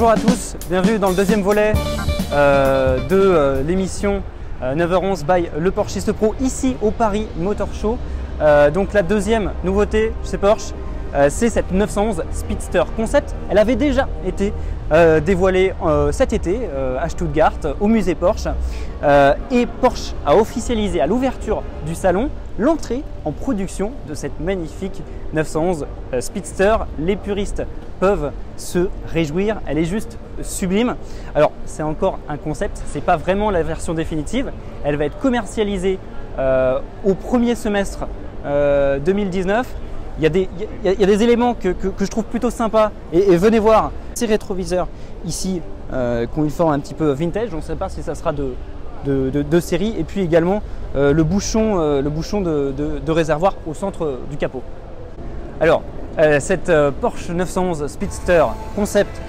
Bonjour à tous, bienvenue dans le deuxième volet de l'émission 9h11 by le Porschiste Pro ici au Paris Motor Show. Donc la deuxième nouveauté chez Porsche, c'est cette 911 Speedster Concept. Elle avait déjà été dévoilée cet été à Stuttgart au musée Porsche et Porsche a officialisé à l'ouverture du salon l'entrée en production de cette magnifique 911 Speedster. Les puristes peuvent se réjouir, elle est juste sublime. Alors c'est encore un concept, c'est pas vraiment la version définitive, elle va être commercialisée au premier semestre 2019. Il y a des éléments que je trouve plutôt sympas et venez voir ces rétroviseurs ici qui ont une forme un petit peu vintage, on ne sait pas si ça sera de série, et puis également le bouchon de réservoir au centre du capot. Alors cette Porsche 911 Speedster Concept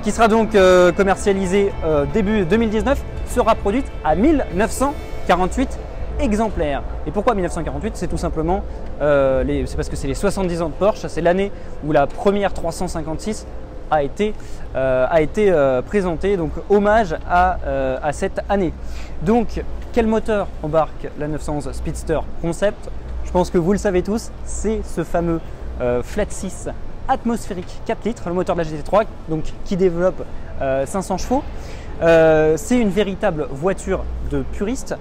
qui sera donc commercialisée début 2019 sera produite à 1948 exemplaires. Et pourquoi 1948? C'est tout simplement c'est parce que c'est les 70 ans de Porsche, c'est l'année où la première 356 a été présentée, donc hommage à cette année. Donc quel moteur embarque la 911 Speedster Concept? Je pense que vous le savez tous, c'est ce fameux Flat 6 atmosphérique 4 litres, le moteur de la GT3 donc, qui développe 500 chevaux. C'est une véritable voiture de puriste.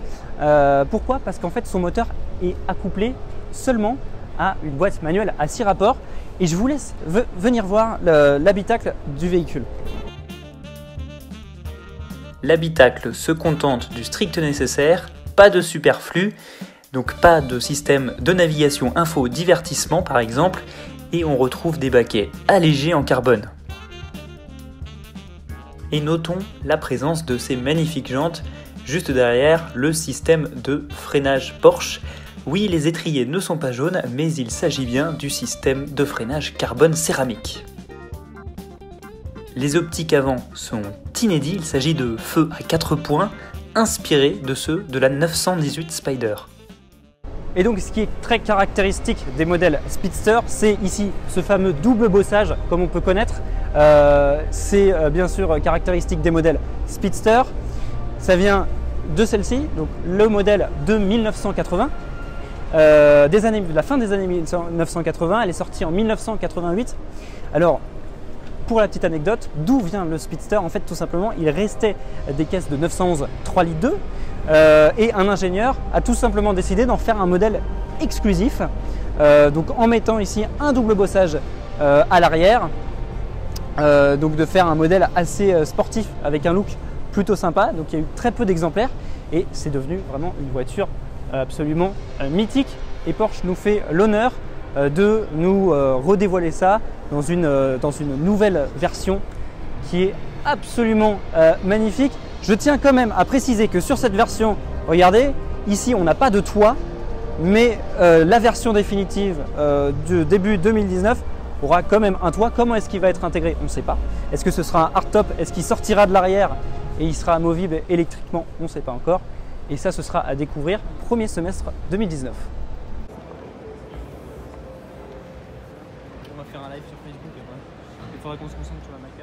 Pourquoi? Parce qu'en fait son moteur est accouplé seulement à une boîte manuelle à 6 rapports et je vous laisse venir voir l'habitacle du véhicule. L'habitacle se contente du strict nécessaire, pas de superflu, donc pas de système de navigation info divertissement par exemple, et on retrouve des baquets allégés en carbone. Et notons la présence de ces magnifiques jantes juste derrière le système de freinage Porsche. Oui, les étriers ne sont pas jaunes, mais il s'agit bien du système de freinage carbone céramique. Les optiques avant sont inédits, il s'agit de feux à 4 points, inspirés de ceux de la 918 Spider. Et donc ce qui est très caractéristique des modèles Speedster, c'est ici ce fameux double bossage comme on peut connaître. C'est bien sûr caractéristique des modèles Speedster. Ça vient de celle-ci, donc le modèle de 1980, de la fin des années 1980, elle est sortie en 1988. Alors pour la petite anecdote, d'où vient le Speedster? En fait tout simplement il restait des caisses de 911 3 litres 2 et un ingénieur a tout simplement décidé d'en faire un modèle exclusif, donc en mettant ici un double bossage à l'arrière, donc de faire un modèle assez sportif avec un look plutôt sympa. Donc il y a eu très peu d'exemplaires et c'est devenu vraiment une voiture absolument mythique et Porsche nous fait l'honneur de nous redévoiler ça dans une nouvelle version qui est absolument magnifique. Je tiens quand même à préciser que sur cette version, regardez, ici on n'a pas de toit, mais la version définitive de début 2019 aura quand même un toit. Comment est-ce qu'il va être intégré? On ne sait pas. Est-ce que ce sera un hardtop? Est-ce qu'il sortira de l'arrière et il sera amovible électriquement? On ne sait pas encore. Et ça, ce sera à découvrir premier semestre 2019. On va faire un live sur Facebook. Il faudra qu'on se concentre sur la maquette.